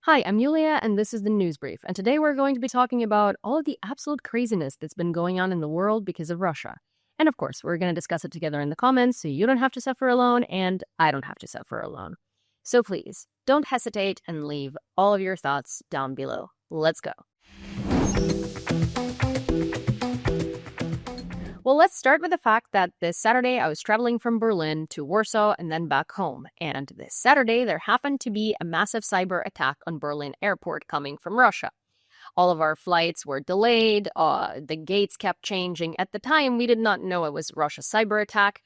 Hi, I'm Yulia, and this is the News Brief. And today we're going to be talking about all of the absolute craziness that's been going on in the world because of Russia. And of course, we're going to discuss it together in the comments so you don't have to suffer alone and I don't have to suffer alone. So please, don't hesitate and leave all of your thoughts down below. Let's go. Well, let's start with the fact that this Saturday I was traveling from Berlin to Warsaw and then back home. And this Saturday there happened to be a massive cyber attack on Berlin airport coming from Russia. All of our flights were delayed, the gates kept changing. At the time, we did not know it was Russia's cyber attack,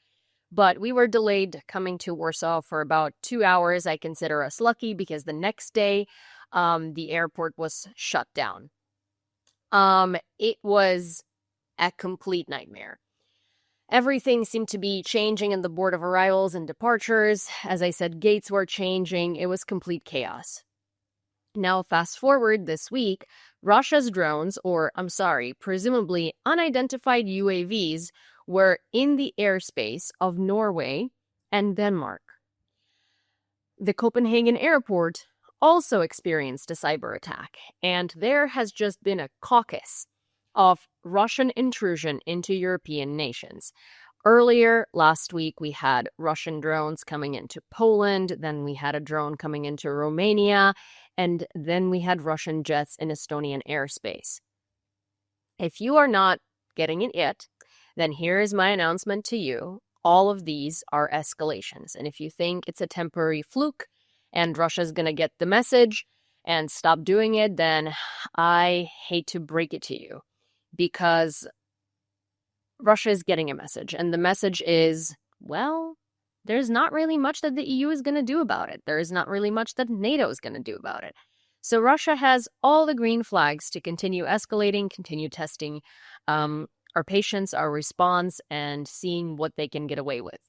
but we were delayed coming to Warsaw for about 2 hours. I consider us lucky because the next day, the airport was shut down. It was a complete nightmare. Everything seemed to be changing in the board of arrivals and departures. As I said, gates were changing. It was complete chaos. Now, fast forward this week, Russia's drones, presumably unidentified UAVs, were in the airspace of Norway and Denmark. The Copenhagen airport also experienced a cyber attack, and there has just been a caucus of Russian intrusion into European nations. Earlier last week, we had Russian drones coming into Poland, then we had a drone coming into Romania, and then we had Russian jets in Estonian airspace. If you are not getting it yet, then here is my announcement to you. All of these are escalations, and if you think it's a temporary fluke and Russia's going to get the message and stop doing it, then I hate to break it to you. Because Russia is getting a message, and the message is, well, there's not really much that the EU is going to do about it. There is not really much that NATO is going to do about it. So Russia has all the green flags to continue escalating, continue testing our patience, our response, and seeing what they can get away with.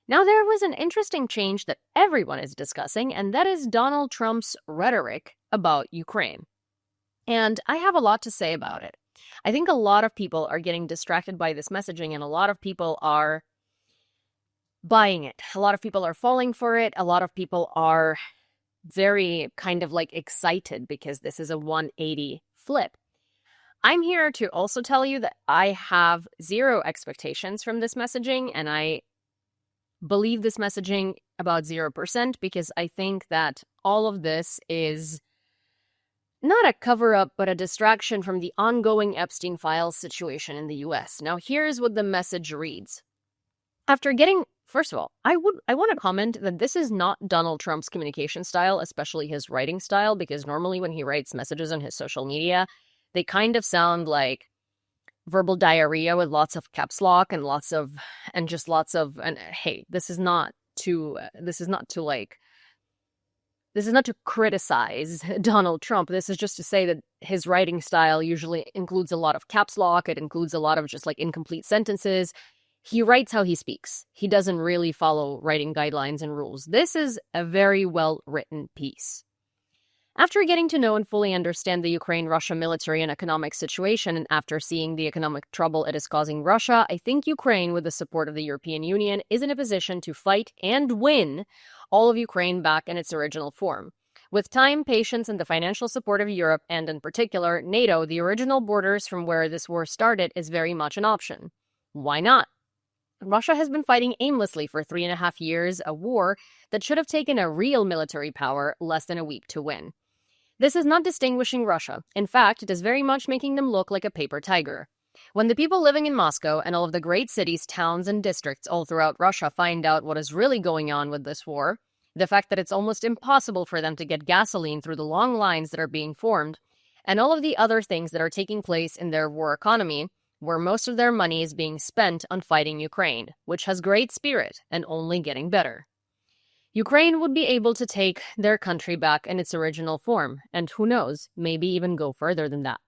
Now, there was an interesting change that everyone is discussing, and that is Donald Trump's rhetoric about Ukraine. And I have a lot to say about it. I think a lot of people are getting distracted by this messaging, and a lot of people are buying it. A lot of people are falling for it. A lot of people are very kind of like excited because this is a 180 flip. I'm here to also tell you that I have zero expectations from this messaging, and I believe this messaging about 0% because I think that all of this is not a cover-up, but a distraction from the ongoing Epstein files situation in the US. Now, here's what the message reads. First of all, I want to comment that this is not Donald Trump's communication style, especially his writing style, because normally when he writes messages on his social media, they kind of sound like verbal diarrhea with lots of caps lock and hey, this is not to criticize Donald Trump. This is just to say that his writing style usually includes a lot of caps lock. It includes a lot of just like incomplete sentences. He writes how he speaks. He doesn't really follow writing guidelines and rules. This is a very well-written piece. After getting to know and fully understand the Ukraine-Russia military and economic situation, and after seeing the economic trouble it is causing Russia, I think Ukraine, with the support of the European Union, is in a position to fight and win all of Ukraine back in its original form. With time, patience, and the financial support of Europe, and in particular, NATO, the original borders from where this war started is very much an option. Why not? Russia has been fighting aimlessly for 3.5 years, a war that should have taken a real military power less than a week to win. This is not distinguishing Russia. In fact, it is very much making them look like a paper tiger. When the people living in Moscow and all of the great cities, towns, and districts all throughout Russia find out what is really going on with this war, the fact that it's almost impossible for them to get gasoline through the long lines that are being formed, and all of the other things that are taking place in their war economy, where most of their money is being spent on fighting Ukraine, which has great spirit and only getting better. Ukraine would be able to take their country back in its original form, and who knows, maybe even go further than that.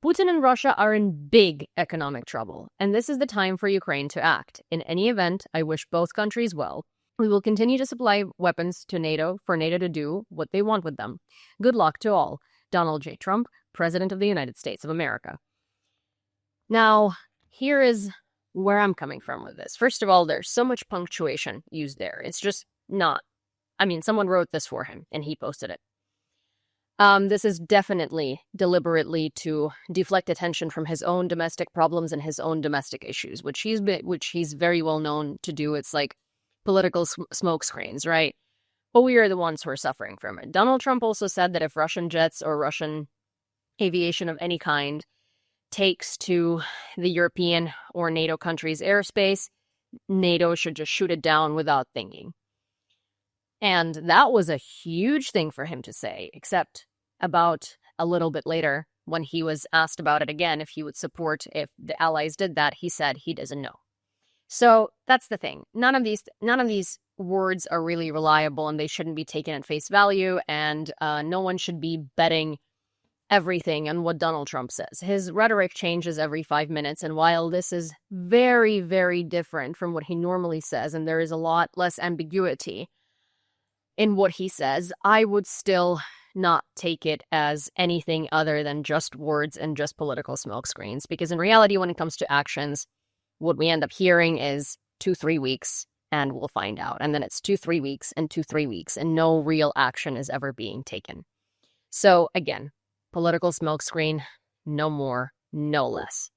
Putin and Russia are in big economic trouble, and this is the time for Ukraine to act. In any event, I wish both countries well. We will continue to supply weapons to NATO for NATO to do what they want with them. Good luck to all. Donald J. Trump, President of the United States of America. Now, here is where I'm coming from with this. First of all, there's so much punctuation used there. It's just not. I mean, someone wrote this for him, and he posted it. This is definitely deliberately to deflect attention from his own domestic problems and his own domestic issues, which he's very well known to do. It's like political smoke screens, right? But we are the ones who are suffering from it. Donald Trump also said that if Russian jets or Russian aviation of any kind takes to the European or NATO countries' airspace, NATO should just shoot it down without thinking. And that was a huge thing for him to say, except about a little bit later, when he was asked about it again, if he would support if the allies did that, he said he doesn't know. So that's the thing. None of these words are really reliable, and they shouldn't be taken at face value, and no one should be betting everything on what Donald Trump says. His rhetoric changes every 5 minutes, and while this is very, very different from what he normally says, and there is a lot less ambiguity in what he says, I would still not take it as anything other than just words and just political smokescreens. Because in reality, when it comes to actions, what we end up hearing is 2-3 weeks and we'll find out. And then it's 2-3 weeks and 2-3 weeks and no real action is ever being taken. So again, political smokescreen, no more, no less.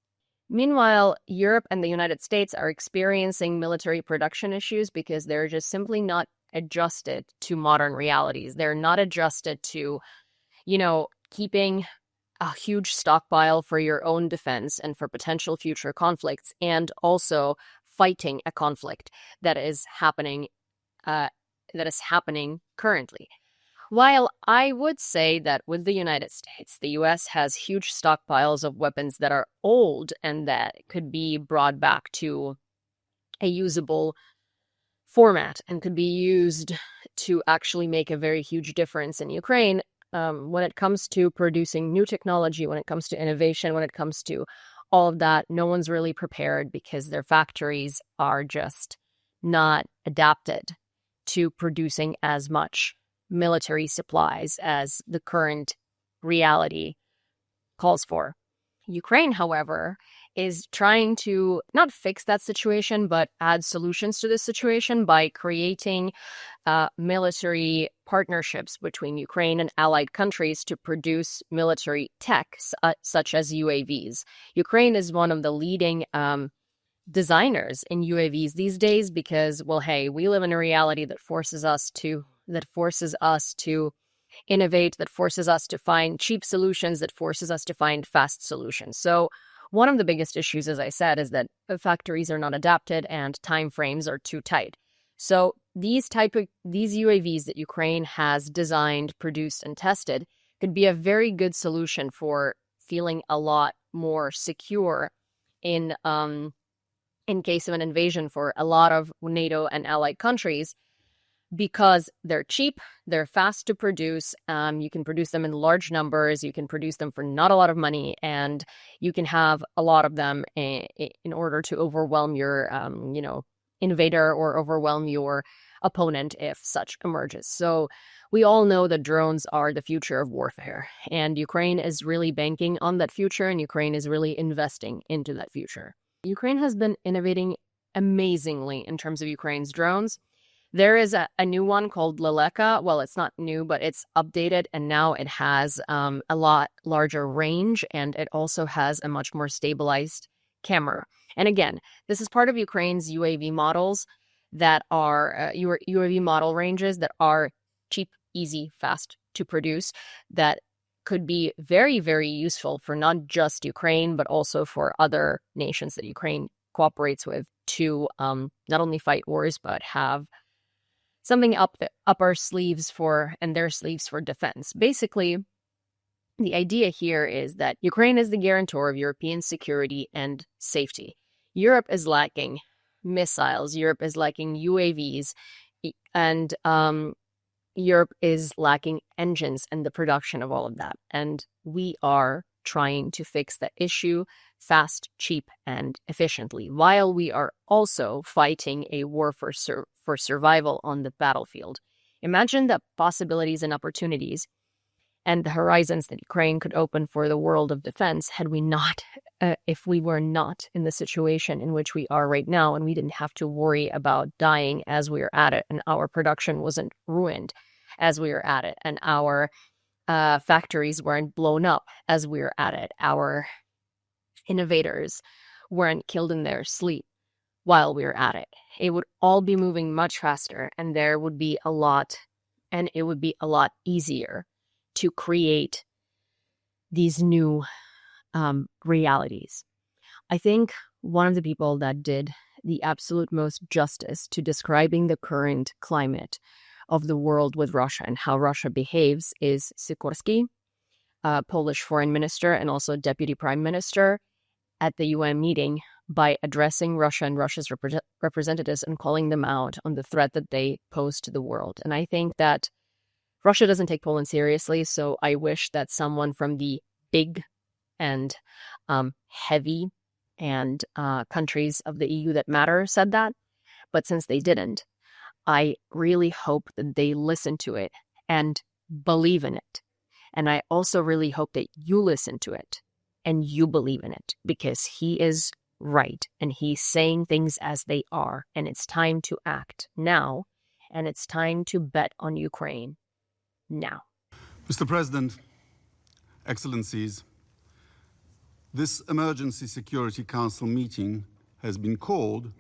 Meanwhile, Europe and the United States are experiencing military production issues because they're just simply not adjusted to modern realities. They're not adjusted to, keeping a huge stockpile for your own defense and for potential future conflicts, and also fighting a conflict that is happening currently. While I would say that with the United States, the US has huge stockpiles of weapons that are old and that could be brought back to a usable format and could be used to actually make a very huge difference in Ukraine, when it comes to producing new technology, when it comes to innovation, when it comes to all of that, no one's really prepared because their factories are just not adapted to producing as much military supplies as the current reality calls for. Ukraine, however, is trying to not fix that situation, but add solutions to this situation by creating military partnerships between Ukraine and allied countries to produce military tech, such as UAVs. Ukraine is one of the leading designers in UAVs these days because, well, hey, we live in a reality that forces us to innovate, that forces us to find cheap solutions, that forces us to find fast solutions. So one of the biggest issues, as I said, is that factories are not adapted and time frames are too tight. So these UAVs that Ukraine has designed, produced, and tested could be a very good solution for feeling a lot more secure in case of an invasion for a lot of NATO and allied countries, because they're cheap, they're fast to produce, you can produce them in large numbers, you can produce them for not a lot of money, and you can have a lot of them in order to overwhelm your, invader or overwhelm your opponent if such emerges. So we all know that drones are the future of warfare, and Ukraine is really banking on that future, and Ukraine is really investing into that future. Ukraine has been innovating amazingly in terms of Ukraine's drones. There is a new one called Leleka. Well, it's not new, but it's updated, and now it has a lot larger range, and it also has a much more stabilized camera. And again, this is part of Ukraine's UAV models that are UAV model ranges that are cheap, easy, fast to produce, that could be very, very useful for not just Ukraine, but also for other nations that Ukraine cooperates with to not only fight wars, but have something up our sleeves and their sleeves for defense. Basically, the idea here is that Ukraine is the guarantor of European security and safety. Europe is lacking missiles, Europe is lacking UAVs, and Europe is lacking engines and the production of all of that. And we are trying to fix that issue fast, cheap, and efficiently, while we are also fighting a war for survival on the battlefield. Imagine the possibilities and opportunities and the horizons that Ukraine could open for the world of defense had we not, if we were not in the situation in which we are right now, and we didn't have to worry about dying as we are at it, and our production wasn't ruined as we are at it, and our factories weren't blown up as we were at it. Our innovators weren't killed in their sleep while we were at it. It would all be moving much faster, and it would be a lot easier to create these new realities. I think one of the people that did the absolute most justice to describing the current climate of the world with Russia and how Russia behaves is Sikorski, Polish foreign minister and also deputy prime minister, at the UN meeting by addressing Russia and Russia's representatives and calling them out on the threat that they pose to the world. And I think that Russia doesn't take Poland seriously, so I wish that someone from the big and heavy and countries of the EU that matter said that. But since they didn't, I really hope that they listen to it and believe in it. And I also really hope that you listen to it and you believe in it, because he is right and he's saying things as they are, and it's time to act now, and it's time to bet on Ukraine now. Mr. President, Excellencies, this Emergency Security Council meeting has been called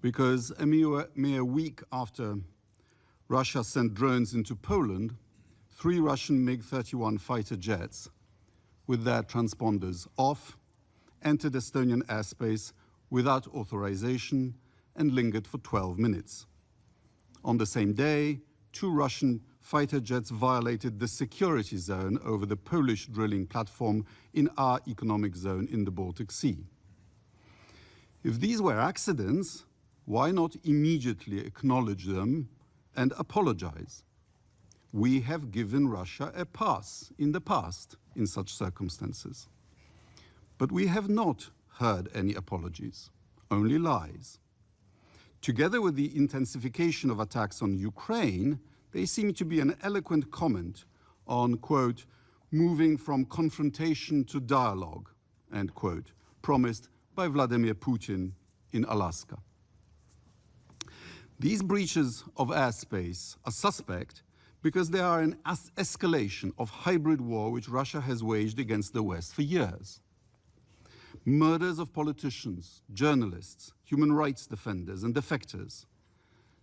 because a mere week after Russia sent drones into Poland, 3 Russian MiG-31 fighter jets with their transponders off entered Estonian airspace without authorization and lingered for 12 minutes. On the same day, 2 Russian fighter jets violated the security zone over the Polish drilling platform in our economic zone in the Baltic Sea. If these were accidents, why not immediately acknowledge them and apologize? We have given Russia a pass in the past in such circumstances. But we have not heard any apologies, only lies. Together with the intensification of attacks on Ukraine, they seem to be an eloquent comment on, quote, moving from confrontation to dialogue, end quote, promised by Vladimir Putin in Alaska. These breaches of airspace are suspect because they are an escalation of hybrid war which Russia has waged against the West for years. Murders of politicians, journalists, human rights defenders and defectors,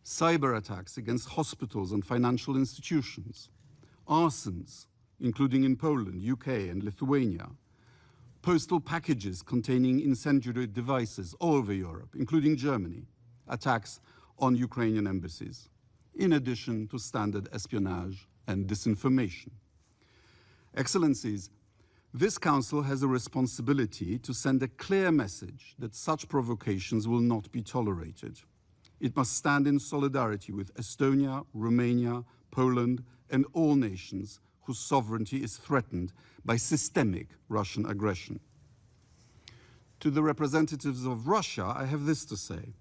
cyber attacks against hospitals and financial institutions, arsons, including in Poland, UK and Lithuania, postal packages containing incendiary devices all over Europe, including Germany, attacks on Ukrainian embassies, in addition to standard espionage and disinformation. Excellencies, this Council has a responsibility to send a clear message that such provocations will not be tolerated. It must stand in solidarity with Estonia, Romania, Poland, and all nations whose sovereignty is threatened by systemic Russian aggression. To the representatives of Russia, I have this to say.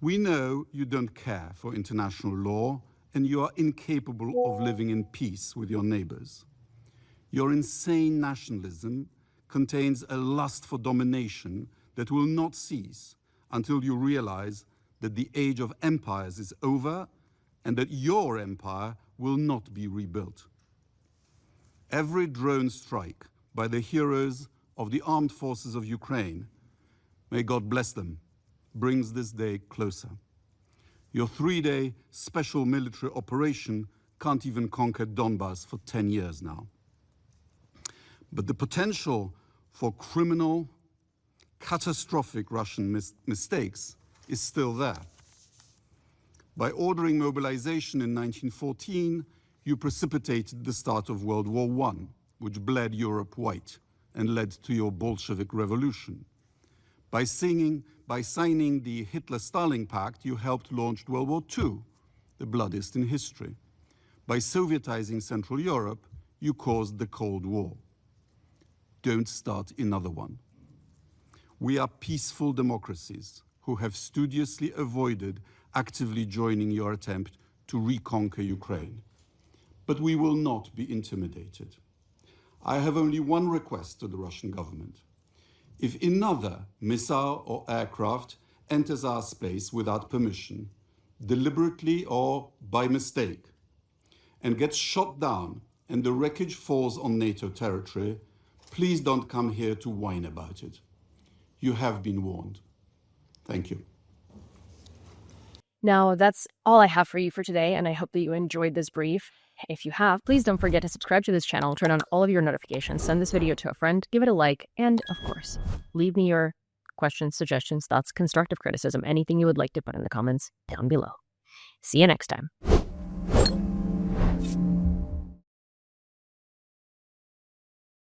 We know you don't care for international law and you are incapable of living in peace with your neighbors. Your insane nationalism contains a lust for domination that will not cease until you realize that the age of empires is over and that your empire will not be rebuilt. Every drone strike by the heroes of the armed forces of Ukraine, may God bless them, brings this day closer. Your 3-day special military operation can't even conquer Donbass for 10 years now. But the potential for criminal, catastrophic Russian mistakes is still there. By ordering mobilization in 1914, you precipitated the start of World War I, which bled Europe white and led to your Bolshevik Revolution. By signing the Hitler-Stalin Pact, you helped launch World War II, the bloodiest in history. By Sovietizing Central Europe, you caused the Cold War. Don't start another one. We are peaceful democracies who have studiously avoided actively joining your attempt to reconquer Ukraine. But we will not be intimidated. I have only one request to the Russian government. If another missile or aircraft enters our space without permission, deliberately or by mistake, and gets shot down and the wreckage falls on NATO territory, please don't come here to whine about it. You have been warned. Thank you. Now, that's all I have for you for today, and I hope that you enjoyed this brief. If you have, please don't forget to subscribe to this channel, turn on all of your notifications, send this video to a friend, give it a like, and, of course, leave me your questions, suggestions, thoughts, constructive criticism, anything you would like to put in the comments down below. See you next time.